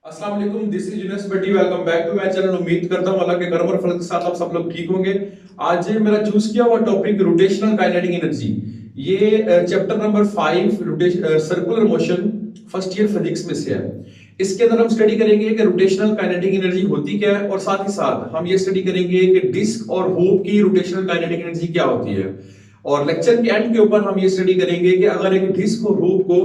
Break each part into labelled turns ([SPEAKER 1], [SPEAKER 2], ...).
[SPEAKER 1] अस्सलाम वालेकुम, this is Yunus Bhatti. Welcome back to my channel. उम्मीद करता हूं अल्लाह के करम और फजल के साथ आप सब लोग ठीक होंगे। आज मेरा चूज किया हुआ टॉपिक रोटेशनल काइनेटिक एनर्जी। ये chapter number 5 circular motion first year physics में से है। इसके अंदर हम स्टडी करेंगे कि रोटेशनल काइनेटिक एनर्जी होती क्या है, और साथ ही साथ हम ये स्टडी करेंगे कि डिस्क और होप की रोटेशनल काइनेटिक एनर्जी क्या होती है। और लेक्चर के एंड के ऊपर हम ये स्टडी करेंगे कि अगर एक डिस्क और होप को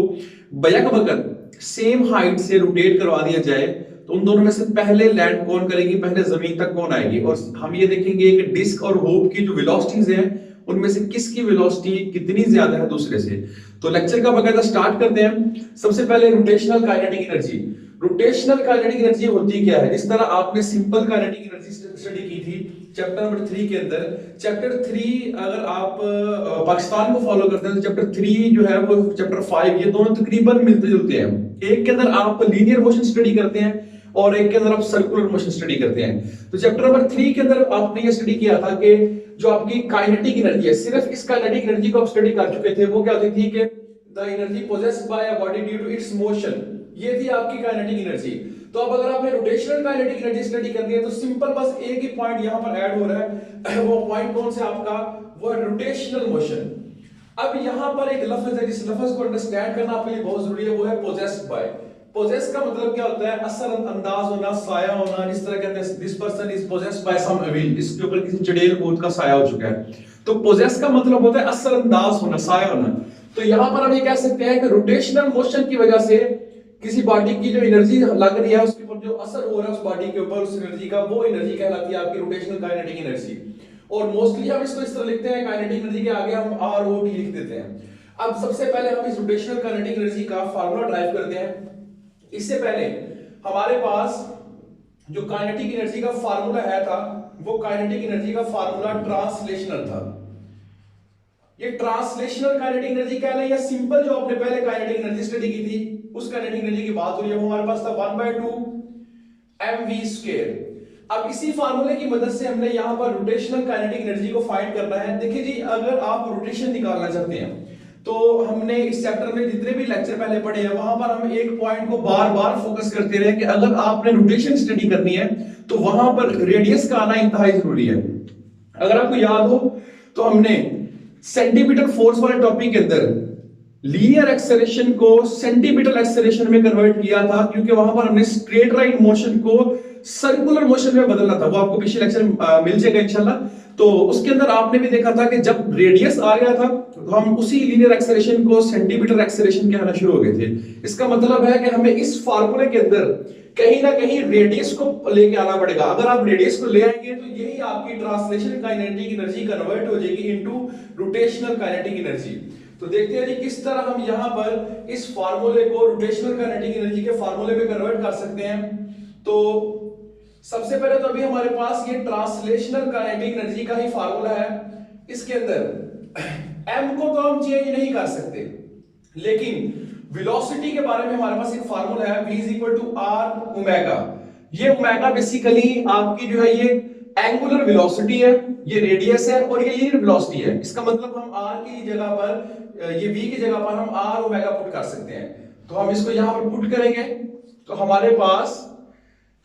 [SPEAKER 1] बैक वक्त सेम हाइट से रोटेट करवा दिया जाए तो उन दोनों में से पहले लैंड कौन करेगी, पहले जमीन तक कौन आएगी। और हम ये देखेंगे कि डिस्क और होप की जो वेलोसिटीज हैं उनमें से किसकी वेलोसिटी कितनी ज्यादा है दूसरे से। तो लेक्चर का बकायदा स्टार्ट करते हैं। सबसे पहले rotational kinetic energy. Rotational kinetic energy होती क्या है? जिस तरह आपने सिंपल काइनेटिक एनर्जी स्टडी की थी चैप्टर नंबर 3 के अंदर। चैप्टर 3 अगर आप पाकिस्तान को फॉलो करते हैं तो चैप्टर 3 जो है वो चैप्टर 5, ये दोनों तकरीबन मिलते जुलते हैं। एक के अंदर आप लीनियर मोशन स्टडी करते हैं और एक के अंदर आप सर्कुलर मोशन स्टडी करते हैं। तो चैप्टर नंबर 3 के अंदर आपने ये स्टडी किया था कि जो आपकी काइनेटिक एनर्जी है, सिर्फ इस काइनेटिक एनर्जी को आप स्टडी कर चुके थे। वो क्या होती थी कि the energy possessed by a body due to its motion, ये थी आपकी काइनेटिक एनर्जी। तो अब अगर आपने रोटेशनल काइनेटिक एनर्जी स्टडी करनी है तो सिंपल बस एक ही पॉइंट यहां पर ऐड हो रहा है। वो पॉइंट कौन सा आपका? वो रोटेशनल मोशन। अब यहां पर एक लफ्ज है, जिस लफ्ज को अंडरस्टैंड करना आपके लिए बहुत जरूरी है, वो है पोजेस्ड बाय। पोजेस का मतलब क्या होता है? असर अंदाज होना, साया होना। जिस तरह कहते हैं this person is possessed by some evil, इसके ऊपर किसी चुड़ैल कूद का साया हो चुका है। तो पोजेस का मतलब होता है असर अंदाज होना, साया होना। तो यहां पर हम ये कह सकते हैं कि रोटेशनल मोशन की वजह से किसी बॉडी की जो एनर्जी लग रही है उसके ऊपर जो असर हो रहा है उस बॉडी के ऊपर, उस एनर्जी का, वो एनर्जी कहलाती है आपकी रोटेशनल काइनेटिक एनर्जी। और मोस्टली हम इसको इस तरह लिखते हैं, काइनेटिक एनर्जी के आगे हम आर ओ टी लिख देते हैं। अब सबसे पहले हम इस रोटेशनल काइनेटिक एनर्जी का फार्मूला ड्राइव करते हैं। इससे पहले हमारे पास जो काइनेटिक एनर्जी का फार्मूला है था, वो काइनेटिक एनर्जी का फार्मूला ट्रांसलेशनल था। ये ट्रांसलेशनल काइनेटिक एनर्जी क्या है? या सिंपल जो आपने पहले काइनेटिक एनर्जी स्टडी की थी उस काइनेटिक एनर्जी की बात हो रही है। वो हमारे पास था 1/2 mv²। अब इसी फार्मूले की मदद से हमने यहां पर रोटेशनल काइनेटिक एनर्जी को फाइंड करना है। देखिए जी, अगर आप रोटेशन निकालना चाहते हैं तो हमने इस चैप्टर में जितने भी लेक्चर पहले पढ़े हैं वहां पर हम एक पॉइंट को बार बार फोकस करते रहे कि अगर आपने रोटेशन स्टडी करनी है तो वहां पर रेडियस का आना इंतहाई जरूरी है। अगर आपको याद हो तो हमने सेंटीमीटर फोर्स वाले टॉपिक के अंदर लीनियर एक्सेलरेशन को सेंटीमीटर एक्सेलरेशन में कन्वर्ट किया था, क्योंकि वहां पर हमने स्ट्रेट लाइन मोशन को सर्कुलर मोशन में बदलना था। वो आपको पिछले लेक्चर मिल जाएगा इंशाल्लाह। तो उसके अंदर आपने भी देखा था कि जब रेडियस आ गया था तो हम उसी लीनियर एक्सेलरेशन को सेंटीमीटर एक्सेलरेशन कहना शुरू हो गए थे। इसका मतलब है कि हमें इस फार्मूले के अंदर कहीं ना कहीं रेडियस को लेके आना पड़ेगा। अगर आप रेडियस को ले आएंगे तो यही आपकी ट्रांसलेशनल काइनेटिक एनर्जी कन्वर्ट हो जाएगी इनटू रोटेशनल काइनेटिक एनर्जी। तो देखते हैं जी किस तरह हम यहां पर इस फार्मूले को रोटेशनल काइनेटिक एनर्जी के फार्मूले में कन्वर्ट कर सकते हैं। तो सबसे पहले तो अभी हमारे पास ये ट्रांसलेशनल काइनेटिक एनर्जी का ही फार्मूला है। इसके अंदर m को तो हम चेंज नहीं कर सकते, लेकिन वेलोसिटी के बारे में हमारे पास एक फार्मूला है, v = r ओमेगा। ये ओमेगा बेसिकली आपकी जो है ये एंगुलर वेलोसिटी है, ये रेडियस है और ये लीनियर वेलोसिटी है। इसका मतलब हम r की जगह पर, ये v की जगह पर हम r ओमेगा पुट कर सकते हैं। तो हम इसको यहां पर पुट करेंगे तो हमारे पास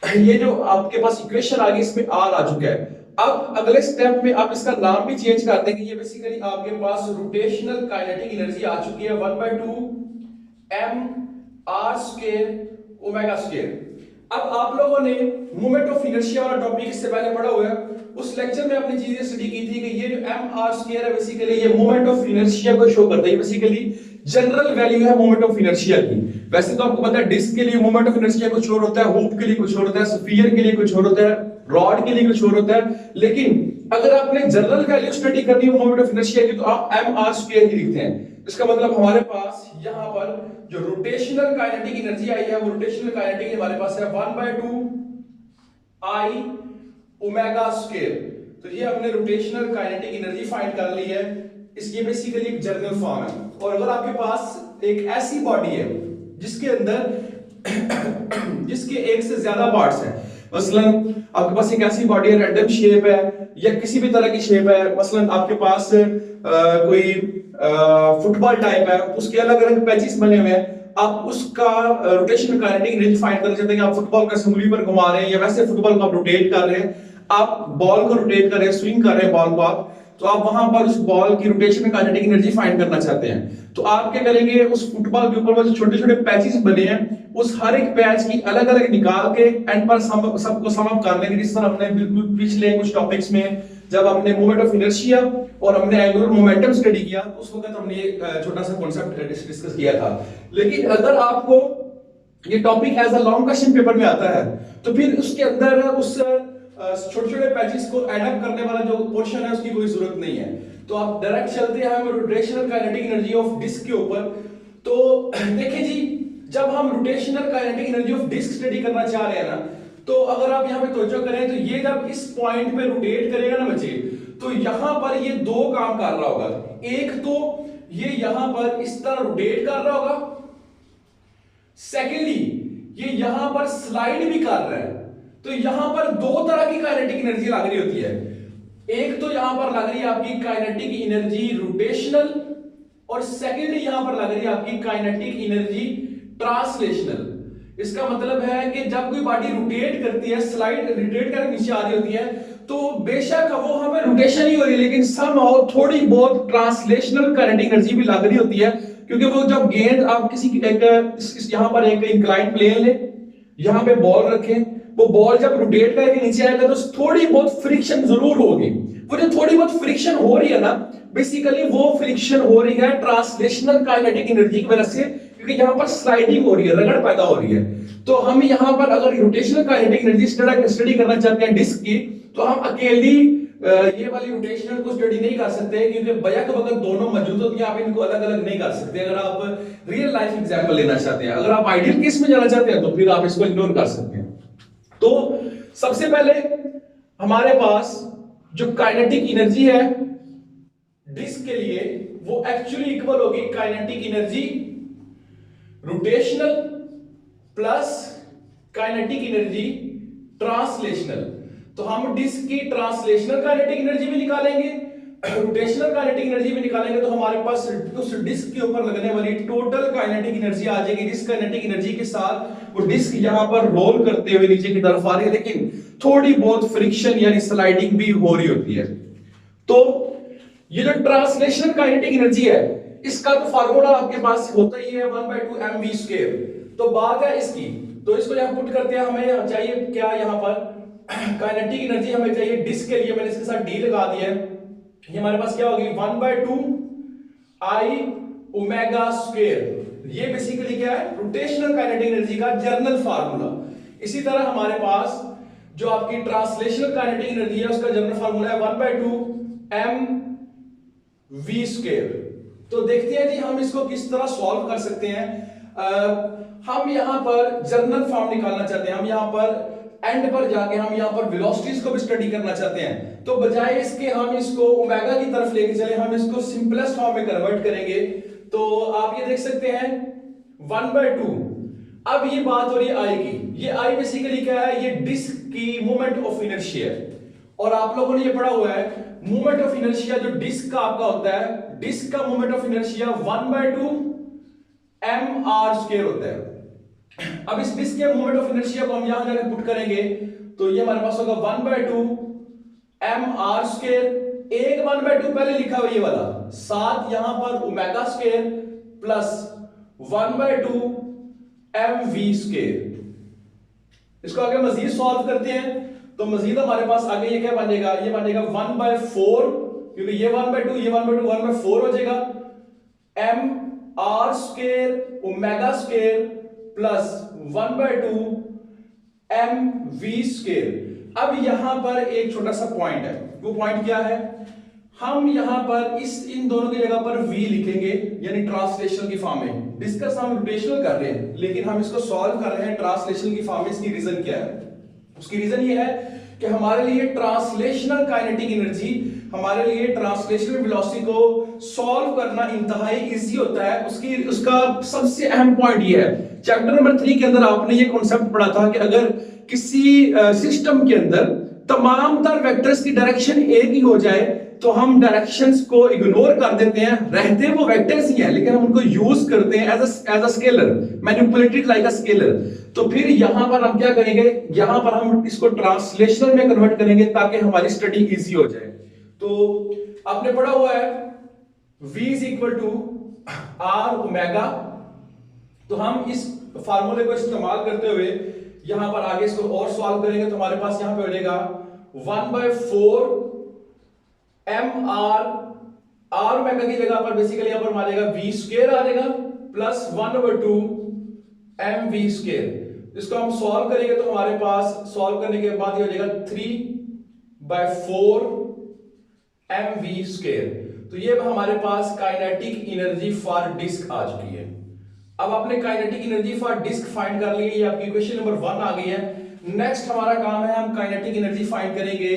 [SPEAKER 1] ये जो आपके पास इक्वेशन आ गई, इसमें r आ चुका है। अब अगले स्टेप में आप इसका नाम भी चेंज कर देंगे। ये बेसिकली आपके पास रोटेशनल काइनेटिक एनर्जी आ चुकी है 1/2 mr² ओमेगा²। अब आप लोगों ने मोमेंट ऑफ इनर्शिया वाला टॉपिक इससे पहले पढ़ा हुआ है। उस लेक्चर में आपने चीजें स्टडी की थी कि ये जो mr² है बेसिकली ये मोमेंट ऑफ इनर्शिया को शो करता है। बेसिकली जनरल वैल्यू है मोमेंट ऑफ इनर्शिया की। वैसे तो आपको पता है डिस्क के लिए मोमेंट ऑफ इनर्शिया कुछ और होता है, हूप के लिए कुछ और होता है, स्फीयर के लिए कुछ और होता है, रॉड के लिए कुछ और होता है। लेकिन अगर आपने जनरल वैल्यू स्टडी करनी हो मोमेंट ऑफ इनर्शिया की तो आप mr² ही लिखते हैं। इसका मतलब हमारे पास यहां पर जो रोटेशनल काइनेटिक एनर्जी आई है वो रोटेशनल काइनेटिक हमारे पास है 1/2 I ओमेगा²। तो ये हमने रोटेशनल काइनेटिक एनर्जी फाइंड कर ली है। इसकी बेसिकली एक जनरल फॉर्म है। और अगर आपके पास एक ऐसी बॉडी है जिसके अंदर जिसके एक से ज्यादा पार्ट्स हैं, मसलन आपके पास एक ऐसी बॉडी है, रैंडम शेप है या किसी भी तरह की शेप है, मसलन आपके पास कोई फुटबॉल टाइप है, उसके अलग अलग पैचेस बने हुए हैं, आप उसका रोटेशनल काइनेटिक एनर्जी फाइंड करना चाहते हैं कि आप फुटबॉल का उंगली पर घुमा रहे हैं या वैसे फुटबॉल को आप रोटेट कर रहे हैं, आप बॉल को रोटेट कर रहे हैं, स्विंग कर रहे हैं बॉल को आप, तो आप वहां पर उस बॉल की रोटेशन में काइनेटिक एनर्जी फाइंड करना चाहते हैं। तो आप क्या करेंगे, उस फुटबॉल के ऊपर जो छोटे छोटे पैचेस बने हैं उस हर एक पैच की अलग अलग निकाल के एंड पर सबको सम अप कर लेंगे, जिस तरह हमने बिल्कुल पिछले कुछ टॉपिक्स में जब हमने मोमेंट ऑफ इनर्शिया और हमने एंगुलर मोमेंटम स्टडी किया उस वक्त हमने एक छोटा सा कॉन्सेप्ट डिस्कस किया था। लेकिन अगर आपको ये topic as a long question paper में आता है तो फिर उसके अंदर उस छोटे छोटे पैचेस को ऐड अप करने वाला जो पोर्शन है उसकी कोई जरूरत नहीं है। तो आप डायरेक्ट चलते हैं हम rotational kinetic energy of disk के ऊपर। तो देखिए जी, जब हम rotational kinetic energy of disk study करना चाह रहे हैं ना, तो अगर आप यहाँ पे तवज्जो करें तो ये जब इस पॉइंट पे रोटेट करेगा ना बच्चे, तो यहां पर ये दो काम कर रहा होगा। एक तो ये यहां पर इस तरह रोटेट कर रहा होगा, सेकेंडली ये यहां पर स्लाइड भी कर रहा है। तो यहां पर दो तरह की काइनेटिक एनर्जी लग रही होती है। एक तो यहां पर लग रही है आपकी काइनेटिक एनर्जी रोटेशनल और सेकेंडली यहां पर लग रही है आपकी काइनेटिक एनर्जी ट्रांसलेशनल। इसका मतलब है कि जब कोई बॉडी रोटेट करती है, स्लाइड रोटेट करके नीचे आ रही होती है, तो बेशक वो हमें रोटेशन ही हो रही है लेकिन समहाउ थोड़ी बहुत ट्रांसलेशनल काइनेटिक एनर्जी भी लग रही होती है, क्योंकि वो जब गेंद आप किसी एक यहां पर एक इंक्लाइंड प्लेन ले, यहां पे बॉल रखें, वो बॉल जब रोटेट करके नीचे आएगा तो थोड़ी बहुत फ्रिक्शन जरूर होगी। वो जो थोड़ी बहुत फ्रिक्शन हो रही है ना, बेसिकली वो फ्रिक्शन हो रही है ट्रांसलेशनल काइनेटिक एनर्जी की वजह से, क्योंकि यहां पर स्लाइडिंग हो रही है, रगड़ पैदा हो रही है। तो हम यहां पर अगर रोटेशनल काइनेटिक एनर्जी स्टडी करना चाहते हैं डिस्क की, तो हम अकेली ये वाली रोटेशनल को स्टडी नहीं कर सकते, क्योंकि बैक वक्त दोनों मौजूद होती हैं, आप इनको अलग अलग नहीं कर सकते। अगर आप रियल लाइफ एग्जांपल लेना चाहते हैं, अगर आप आइडियल केस में जाना चाहते हैं तो फिर आप इसको इग्नोर कर सकते हैं। तो सबसे पहले हमारे पास जो काइनेटिक एनर्जी है डिस्क के लिए वो एक्चुअली इक्वल होगी kinetic energy rotational plus kinetic energy translational. तो हम डिस्क की ट्रांसलेशनल काइनेटिक एनर्जी भी निकालेंगे, रोटेशनल काइनेटिक एनर्जी भी निकालेंगे, तो हमारे पास उस डिस्क के ऊपर लगने वाली टोटल काइनेटिक एनर्जी आ जाएगी। जिस काइनेटिक एनर्जी के साथ वो डिस्क यहां पर रोल करते हुए नीचे की तरफ आ रही है, लेकिन थोड़ी बहुत फ्रिक्शन यानी स्लाइडिंग भी हो रही होती है। तो ये जो ट्रांसलेशनल काइनेटिक एनर्जी है, इसका तो फार्मूला आपके पास होता ही है 1/2 mv²। तो बात है इसकी, तो इसको यहां पुट करते हैं, हमें चाहिए क्या यहां पर काइनेटिक एनर्जी हमें चाहिए डिस्क के लिए, मैंने इसके साथ डी लगा दिया है। ये हमारे पास क्या होगी 1/2 I ω²। ये बेसिकली क्या है, रोटेशनल काइनेटिक एनर्जी का जर्नल फार्मूला। इसी तरह हमारे पास जो आपकी ट्रांसलेशनल काइनेटिक एनर्जी है उसका जर्नल फार्मूला है 1/2 mv²। तो देखते हैं जी हम इसको किस तरह सॉल्व कर सकते हैं। हम यहां पर जर्नल फॉर्म निकालना चाहते हैं, हम यहां पर एंड पर जाके हम यहां पर वेलोसिटीज को भी स्टडी करना चाहते हैं। तो बजाय इसके हम इसको ओमेगा की तरफ लेके चले, हम इसको सिंपलेस्ट फॉर्म में कन्वर्ट करेंगे। तो आप ये देख सकते हैं 1/2। अब ये बात हो रही है आई की। ये आई बेसिकली क्या है, ये डिस्क की मोमेंट ऑफ इनर्शिया है। और आप लोगों ने ये पढ़ा हुआ है मोमेंट ऑफ इनर्शिया जो डिस्क का आपका होता है, डिस्क का मोमेंट ऑफ इनर्शिया 1/2 mr² होता है। अब इस डिस्क के मोमेंट ऑफ इनर्शिया को हम यहां जाकर पुट करेंगे, तो ये हमारे पास होगा 1/2 mr²। एक 1/2 पहले लिखा हुआ ये वाला, साथ यहां पर ω² प्लस 1/2 mv²। इसको आगे मजीद सॉल्व करते हैं, तो मजीद हमारे पास आगे ये क्या बनेगा, ये बनेगा 1/4, क्योंकि ये 1/2 ये 1/2 1/4 हो जाएगा, mr² ω² प्लस 1/2 mv²। अब यहां पर एक छोटा सा पॉइंट है, वो पॉइंट क्या है, हम यहां पर इन दोनों की जगह पर v लिखेंगे, यानी ट्रांसलेशनल की फॉर्म में। डिस्कस हम रोटेशनल कर रहे हैं लेकिन हम इसको सॉल्व कर रहे हैं ट्रांसलेशनल की फॉर्म में। इसकी रीजन क्या है, उसकी रीजन ये है कि हमारे लिए ट्रांसलेशनल काइनेटिक एनर्जी, हमारे लिए ट्रांसलेशनल वेलोसिटी को सॉल्व करना इंतहाई इजी होता है। उसका सबसे अहम पॉइंट ये है, चैप्टर नंबर 3 के अंदर आपने ये कॉन्सेप्ट पढ़ा था कि अगर किसी सिस्टम के अंदर तमाम तर वेक्टर्स की डायरेक्शन एक ही हो जाए तो हम डायरेक्शंस को इग्नोर कर देते हैं, रहते वो वेक्टर्स ही हैं लेकिन हम उनको यूज करते हैं as a scalar, manipulated like a scalar. तो फिर यहां पर हम क्या करेंगे, यहां पर हम इसको ट्रांसलेशनल में कन्वर्ट करेंगे ताकि हमारी स्टडी इजी हो जाए। तो आपने पढ़ा हुआ है v is equal to R omega, तो हम इस फार्मूले को इस्तेमाल करते हुए यहां पर आगे इसको और सॉल्व करेंगे तो हमारे पास यहां पे हो जाएगा 1/4 एम आर ओमेगा की जगह पर बेसिकली यहां पर मारेगा v स्क्वायर आ जाएगा प्लस 1/2 एम वी स्क्वायर। इसको हम सॉल्व करेंगे तो हमारे पास सॉल्व करने के बाद ये हो जाएगा 3/4 एम वी स्क्वायर। तो ये हमारे पास काइनेटिक एनर्जी फॉर डिस्क आ चुकी है। अब आपने kinetic energy for disk find कर ली है, ये आपकी क्वेश्चन नंबर 1 आ गई है। नेक्स्ट हमारा काम है हम काइनेटिक एनर्जी फाइंड करेंगे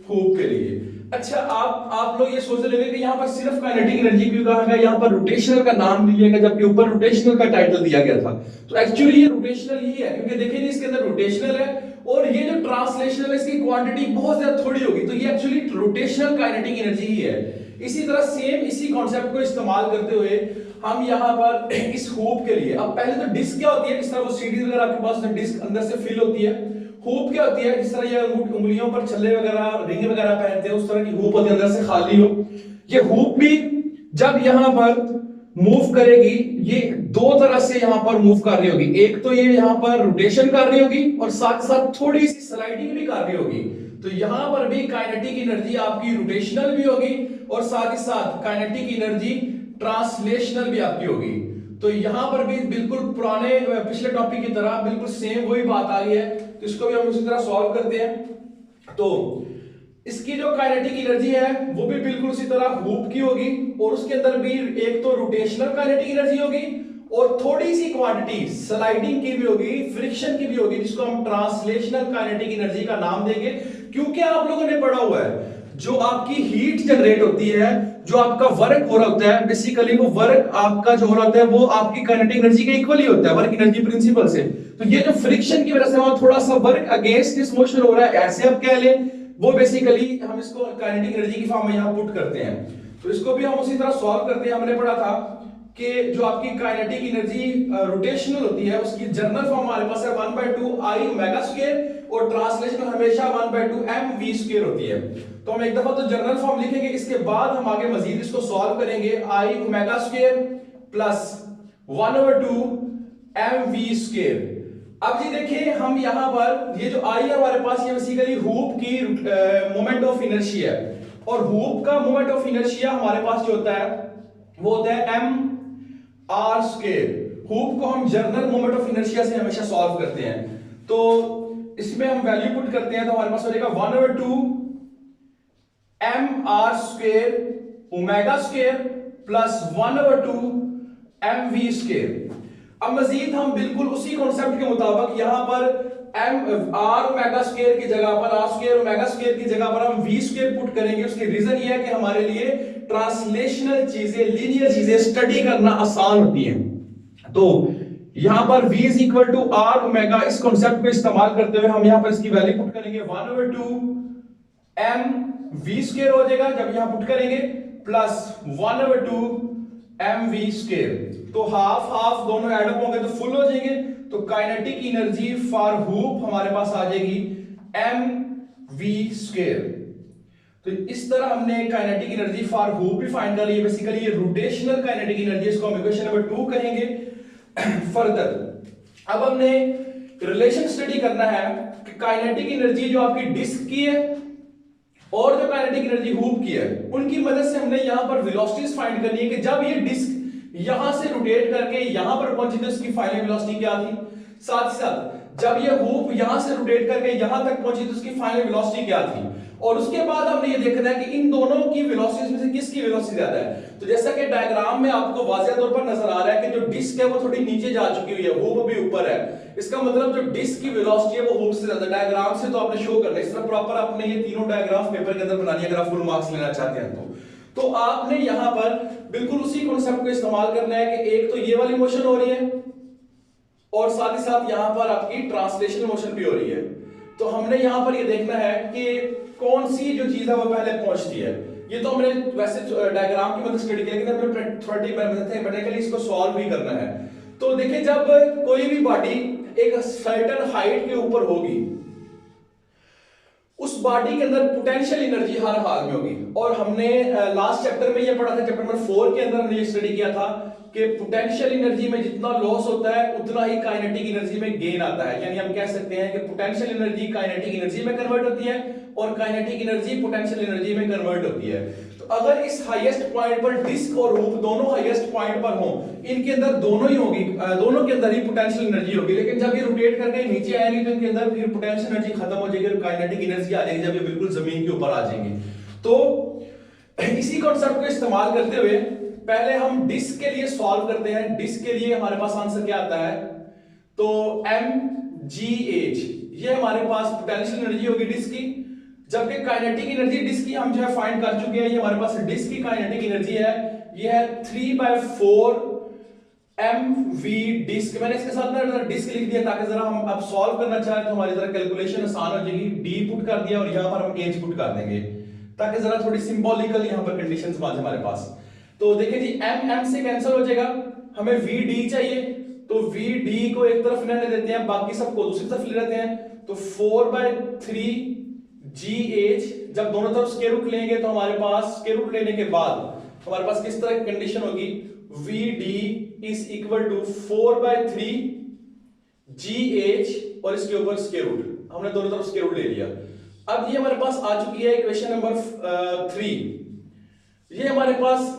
[SPEAKER 1] हुप के लिए। अच्छा, आप लोग ये सोच रहे होंगे कि यहाँ पर सिर्फ काइनेटिक एनर्जी क्यों कहा गया, यहाँ पर रोटेशनल का नाम दिया गया जबकि ऊपर रोटेशनल का टाइटल दिया गया था। तो एक्चुअली ये रोटेशनल ही है क्योंकि देखिए इसके अंदर रोटेशनल है और ये जो ट्रांसलेशनल है इसकी क्वांटिटी बहुत ज्यादा थोड़ी होगी, तो ये एक्चुअली रोटेशनल काइनेटिक एनर्जी ही है। इसी तरह सेम इसी कॉन्सेप्ट को इस्तेमाल करते हुए हम यहाँ पर इस हुप के लिए, अब पहले तो डिस्क क्या होती है, इस तरह वो सीरीज अगर आपके पास डिस्क अंदर से फिल होती है। हुप क्या होती है, इस तरह ये उंगलियों पर छल्ले वगैरह रिंग वगैरह पहनते हैं उस तरह की हुप होती है, अंदर से खाली हो। ये हुप भी जब यहाँ पर मूव करेगी ये दो तरह से यहाँ पर मूव कर रही होगी, एक तो ये यहाँ पर रोटेशन कर रही होगी और साथ साथ थोड़ी सी स्लाइडिंग भी कर रही होगी। तो यहां पर भी काइनेटिक एनर्जी आपकी रोटेशनल भी होगी और साथ ही साथ काइनेटिक एनर्जी ट्रांसलेशनल भी आपकी होगी। तो यहां पर भी बिल्कुल पुराने पिछले टॉपिक की तरह बिल्कुल सेम वही बात आ गई है, तो इसको भी हम उसी तरह सॉल्व करते हैं। तो इसकी जो काइनेटिक एनर्जी है वो भी बिल्कुल उसी तरह हुप की होगी और उसके अंदर भी एक तो रोटेशनल काइनेटिक एनर्जी होगी और थोड़ी सी क्वांटिटी स्लाइडिंग की भी होगी, फ्रिक्शन की भी होगी, जिसको हम ट्रांसलेशनल काइनेटिक एनर्जी का नाम देंगे। क्योंकि आप लोगों ने पढ़ा हुआ है जो आपकी हीट जनरेट होती है, जो आपका वर्क हो रहा होता है, बेसिकली वो वर्क आपका जो हो रहा होता है वो आपकी काइनेटिक एनर्जी के इक्वल ही होता है, वर्क एनर्जी प्रिंसिपल से। तो ये जो फ्रिक्शन की वजह से वहां थोड़ा सा वर्क अगेंस्ट दिस मोशन हो रहा है, ऐसे आप कह लें, वो बेसिकली हम इसको काइनेटिक एनर्जी की फॉर्म में यहां पुट करते हैं। तो इसको भी हम उसी तरह सॉल्व करते हैं। हमने पढ़ा था कि जो आपकी काइनेटिक एनर्जी रोटेशनल होती है उसकी जनरल फॉर्म हमारे पास है 1/2 आई ओमेगा स्क्वायर और ट्रांसलेशन हमेशा 1/2 एम वी स्क्वायर होती है। तो हम एक दफा तो जनरल फॉर्म लिखेंगे, इसके बाद हम आगे मजीद इसको सॉल्व करेंगे। I omega square plus 1/2 M V square. अब जी देखिए हम यहां पर ये जो आई है हमारे पास ये बेसिकली हुप की मोमेंट ऑफ इनर्शिया है और हुप का मोमेंट ऑफ इनर्शिया हमारे पास जो होता है वो होता है एम आर स्क्वायर। हुप को हम जनरल मोमेंट ऑफ इनर्शिया से हमेशा सॉल्व करते हैं, तो इसमें हम वैल्यू पुट करते हैं तो हमारे पास हो जाएगा 1/2 M R square omega square plus 1/2 M V square. अब मजीद हम बिल्कुल उसी कॉन्सेप्ट के मुताबिक यहां पर एम आर ओमेगा स्क्वायर की जगह पर आर स्क्वायर ओमेगा स्क्वायर की जगह पर हम वी स्क्वायर पुट करेंगे। उसकी रीजन ये है कि हमारे लिए ट्रांसलेशनल चीजें, लीनियर चीजें स्टडी करना आसान होती हैं। तो यहां पर v is equal to R omega, इस कॉन्सेप्ट को इस्तेमाल करते हुए हम यहां पर इसकी वैल्यू पुट करेंगे 1/2 एम वी स्क्वायर हो जाएगा जब यहां पुट करेंगे प्लस 1/2 एम वी स्क्वायर। तो हाफ हाफ दोनों ऐड अप होंगे तो फुल हो जाएंगे। तो काइनेटिक एनर्जी फॉर हुप हमारे पास आ जाएगी एम वी स्क्वायर। तो इस तरह हमने काइनेटिक एनर्जी फॉर हुप भी फाइंड कर ली है। बेसिकली ये रोटेशनल काइनेटिक एनर्जी, इसको हम इक्वेशन नंबर 2 कहेंगे। फर्दर अब हमने रिलेशन स्टडी करना है कि काइनेटिक एनर्जी जो आपकी डिस्क की है और जो काइनेटिक एनर्जी हुप की है उनकी मदद से हमने यहां पर वेलोसिटीज फाइंड करनी है कि जब ये डिस्क यहां से रोटेट करके यहां पर पहुंची तो इसकी फाइनल वेलोसिटी क्या थी, साथ ही साथ जब ये हुप यहां से रोटेट करके यहां तक पहुंची तो उसकी फाइनल वेलोसिटी क्या थी। और उसके बाद हमने ये देखना है कि इन दोनों की वेलोसिटीज में से किसकी वेलोसिटी ज्यादा है। तो जैसा कि डायग्राम में आपको वाज़ेह तौर पर नजर आ रहा है कि जो डिस्क है वो थोड़ी नीचे जा चुकी हुई है, हुप भी ऊपर है। इसका मतलब जो डिस्क की वेलोसिटी है वो हुप से ज्यादा। डायग्राम से तो आपने शो करना है, इस तरह प्रॉपर आपने ये तीनों डायग्राम पेपर के अंदर बनानी है अगर आप फुल मार्क्स लेना चाहते हैं तो आपने यहां पर बिल्कुल उसी कॉन्सेप्ट को इस्तेमाल करना है कि एक तो ये वाली मोशन हो रही है और साथ ही साथ यहां पर आपकी ट्रांसलेशनल मोशन भी हो रही है। तो हमने यहां पर ये देखना है कि कौन सी जो चीज है वो पहले पहुंचती है। ये तो हमने वैसे डायग्राम की मदद स्टडी किया, लेकिन हमें प्रैक्टिकली इसको सॉल्व भी करना है। तो देखिए, जब कोई भी बॉडी एक सर्टेन हाइट के ऊपर होगी, उस बॉडी के अंदर पोटेंशियल एनर्जी हर हाल में होगी। और हमने लास्ट चैप्टर में ये पढ़ा था, चैप्टर नंबर 4 के अंदर हमने ये स्टडी किया था कि पोटेंशियल एनर्जी में जितना लॉस होता है उतना ही काइनेटिक एनर्जी में गेन आता है। यानी हम कह सकते हैं कि पोटेंशियल एनर्जी काइनेटिक एनर्जी में कन्वर्ट होती है और काइनेटिक एनर्जी पोटेंशियल एनर्जी में कन्वर्ट होती है। तो अगर इस हाईएस्ट पॉइंट पर डिस्क और हुप दोनों हाईएस्ट पॉइंट पर हो, इनके अंदर दोनों ही होगी, दोनों के अंदर ही पोटेंशियल एनर्जी होगी। लेकिन जब ये रोटेट करके नीचे आएगी तो इनके अंदर फिर पोटेंशियल एनर्जी खत्म हो जाएगी और काइनेटिक एनर्जी आ जाएगी जब ये बिल्कुल जमीन के ऊपर आ जाएंगे। तो इसी कॉन्सेप्ट को इस्तेमाल करते हुए पहले हम डिस्क के लिए सॉल्व करते हैं। डिस्क के लिए हमारे पास आंसर क्या आता है, तो mgh, ये हमारे पास पोटेंशियल एनर्जी होगी डिस्क की, जबकि काइनेटिक एनर्जी डिस्क की हम जो है फाइंड कर चुके हैं। ये हमारे पास डिस्क की काइनेटिक एनर्जी है, ये है 3/4 mv डिस्क। मैंने इसके साथ ना डिस्क लिख दिया ताकि जरा हम अब सॉल्व करना चाहें तो हमारी जरा कैलकुलेशन आसान हो जाएगी। d पुट कर दिया और यहां पर हम h पुट कर देंगे ताकि जरा थोड़ी सिंबॉलिकल यहां पर कंडीशंस आ जाए हमारे पास। तो देखिए जी, m से कैंसिल हो जाएगा, हमें vd चाहिए, तो vd को एक तरफ लेने देते हैं, बाकी सबको दूसरी तरफ ले लेते हैं। तो 4/3 gh, जब दोनों तरफ स्क्वायर रूट लेंगे तो हमारे पास स्क्वायर रूट लेने के बाद हमारे पास किस तरह की कंडीशन होगी, vd is equal to 4/3 gh और इसके ऊपर स्क्वायर रूट, हमने दोनों तरफ स्क्वायर रूट ले लिया। अब ये हमारे पास आ चुकी है इक्वेशन नंबर 3। ये हमारे पास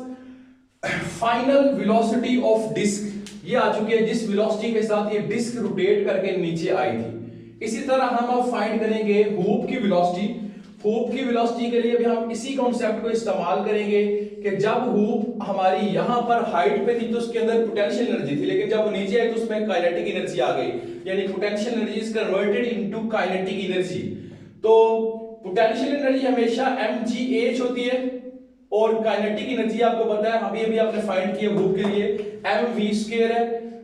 [SPEAKER 1] फाइनल वेलोसिटी ऑफ डिस्क ये आ चुकी है, जिस वेलोसिटी के साथ ये डिस्क रोटेट करके नीचे आई थी। इसी तरह हम अब फाइंड करेंगे हुप की वेलोसिटी। हुप की वेलोसिटी के लिए भी हम इसी कॉन्सेप्ट को इस्तेमाल करेंगे कि जब हुप हमारी यहां पर हाइट पे थी तो उसके अंदर पोटेंशियल एनर्जी थी, लेकिन जब वो नीचे आई तो उसमें काइनेटिक एनर्जी आ गई, यानी potential energy is converted into kinetic energy. तो पोटेंशियल एनर्जी हमेशा mgh होती है और काइनेटिक एनर्जी आपको पता है, अभी आपने फाइंड किया हुप के लिए mv² है,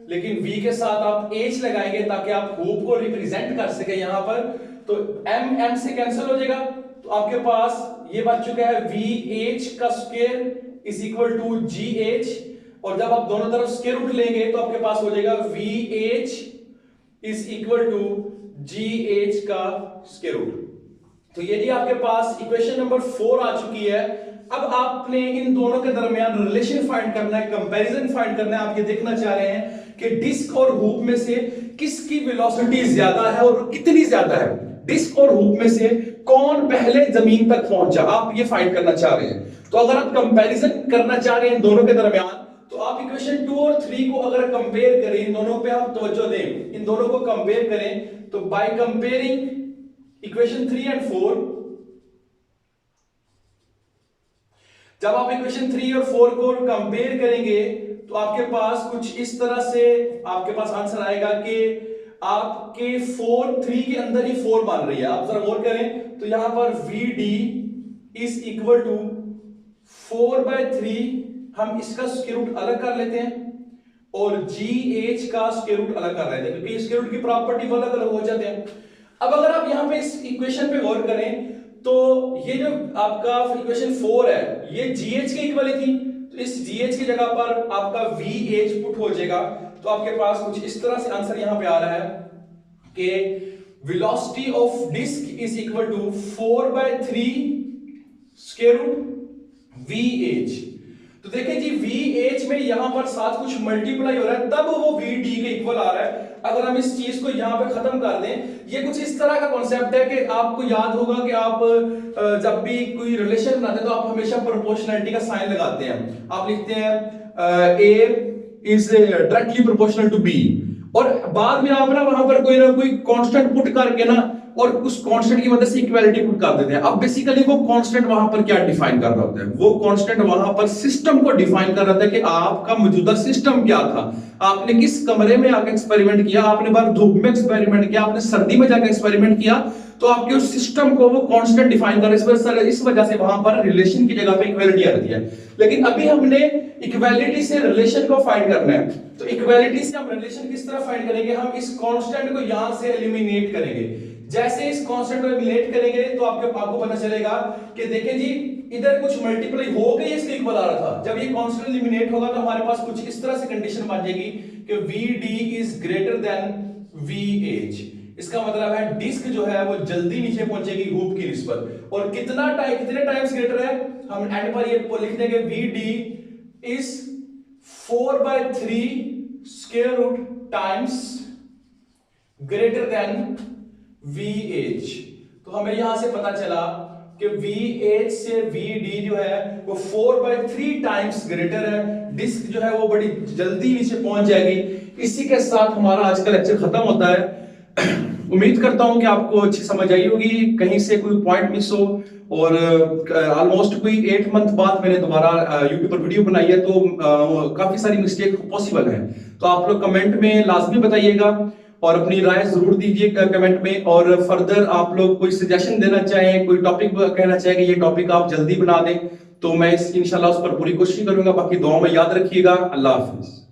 [SPEAKER 1] लेकिन v के साथ आप h लगाएंगे ताकि आप हुप को रिप्रेजेंट कर सके यहां पर। तो m से कैंसिल हो जाएगा, तो आपके पास ये बच चुका है vh का square is equal to gh, और जब आप दोनों तरफ स्क्वायर रूट लेंगे तो आपके पास हो जाएगा vh is equal to gh का स्क्वायर रूट। तो ये जी आपके पास इक्वेशन नंबर 4 आ चुकी है। अब आपने इन दोनों के दरमियान रिलेशन फाइंड करना है, कंपैरिजन फाइंड करना है। आप ये देखना चाह रहे हैं कि डिस्क और हुप में से किसकी वेलोसिटी ज्यादा है और कितनी ज्यादा है, डिस्क और हुप में से कौन पहले जमीन तक पहुंचा, आप ये फाइंड करना चाह रहे हैं। तो अगर आप कंपैरिजन करना चाह रहे हैं इन दोनों के दरमियान, तो आप इक्वेशन 2 और 3 को अगर कंपेयर करें, इन दोनों पे आप तवज्जो दें, इन दोनों को कंपेयर करें, तो बाय कंपेयरिंग इक्वेशन 3 एंड 4, जब आप इक्वेशन 3 और 4 को कंपेयर करेंगे तो आपके पास कुछ इस तरह से आपके पास आंसर आएगा कि आपके 3 के अंदर ही 4 बन रही है। आप जरा गौर करें तो यहां पर vd इज इक्वल टू 4/3, हम इसका स्क्वायर रूट अलग कर लेते हैं और gh का स्क्वायर रूट अलग कर लेते हैं, क्योंकि स्क्वायर रूट की प्रॉपर्टी अलग अलग हो जाते हैं। अब अगर आप यहां पे इस इक्वेशन पे गौर करें तो ये जो आपका इक्वेशन 4 है ये gh के इक्वल थी, तो इस gh की जगह पर आपका vh पुट हो जाएगा। तो आपके पास कुछ इस तरह से आंसर यहां पे आ रहा है कि velocity of disc is equal to 4/3 square root vh। तो देखिए जी, vh में यहां पर साथ कुछ मल्टीप्लाई हो रहा है, तब वो vd के इक्वल आ रहा है। अगर हम इस चीज को यहां पे खत्म कर दें, ये कुछ इस तरह का कॉन्सेप्ट है कि आपको याद होगा कि आप जब भी कोई रिलेशन बनाते हैं तो आप हमेशा प्रोपोर्शनैलिटी का साइन लगाते हैं। आप लिखते हैं a is directly proportional to b, और बाद में आप ना वहां पर कोई ना कोई कांस्टेंट पुट करके ना और उस कांस्टेंट की मदद से इक्वालिटी पुट कर देते हैं। अब बेसिकली वो कांस्टेंट वहां पर क्या डिफाइन कर रहा होता है, वो कांस्टेंट वहां पर सिस्टम को डिफाइन कर रहा था कि आपका मौजूदा सिस्टम क्या था, आपने किस कमरे में आके एक्सपेरिमेंट किया, आपने बाहर धूप में एक्सपेरिमेंट किया, आपने सर्दी में जाकर एक्सपेरिमेंट किया, तो आपके उस सिस्टम को वो कांस्टेंट डिफाइन कर रहा है। इस वजह से वहां पर रिलेशन की जगह पे इक्वालिटी आ रही है। लेकिन अभी हमने इक्वालिटी से रिलेशन को फाइंड करना है, तो इक्वालिटी से हम रिलेशन किस तरह फाइंड करेंगे, हम इस कांस्टेंट को यहां से एलिमिनेट करेंगे। जैसे इस कांस्टेंट को एलिमिनेट करेंगे तो आपको पता चलेगा कि देखिए जी, इधर कुछ मल्टीप्लाई हो गई इसके इक्वल आ रहा था, जब ये कांस्टेंट एलिमिनेट होगा तो हमारे पास कुछ इस तरह से कंडीशन बन जाएगी कि VD is greater than VH। इसका मतलब है डिस्क जो है वो जल्दी नीचे पहुंचेगी हूप की निस्बत। और कितने टाइम्स ग्रेटर है, हम एंड पर ये लिख देंगे VD is 4/3 square root times greater than VH। तो हमें यहां से पता चला कि VH से VD जो है वो 4/3 टाइम्स ग्रेटर है, डिस्क जो है वो बड़ी जल्दी नीचे पहुंच जाएगी। इसी के साथ हमारा आज का लेक्चर खत्म होता है। उम्मीद करता हूं कि आपको अच्छी समझ आई होगी, कहीं से कोई पॉइंट मिस हो। और ऑलमोस्ट कोई 8 मंथ बाद मैंने दोबारा यूट्यूब पर वीडियो बनाई है, तो काफी सारी मिस्टेक पॉसिबल है। तो आप लोग कमेंट में लाजमी बताइएगा और अपनी राय जरूर दीजिए कमेंट में। और फर्दर आप लोग कोई सजेशन देना चाहें, कोई टॉपिक कहना चाहें कि ये टॉपिक आप जल्दी बना दें, तो मैं इंशाल्लाह उस पर पूरी कोशिश करूंगा। बाकी दुआ में याद रखिएगा। अल्लाह हाफिज।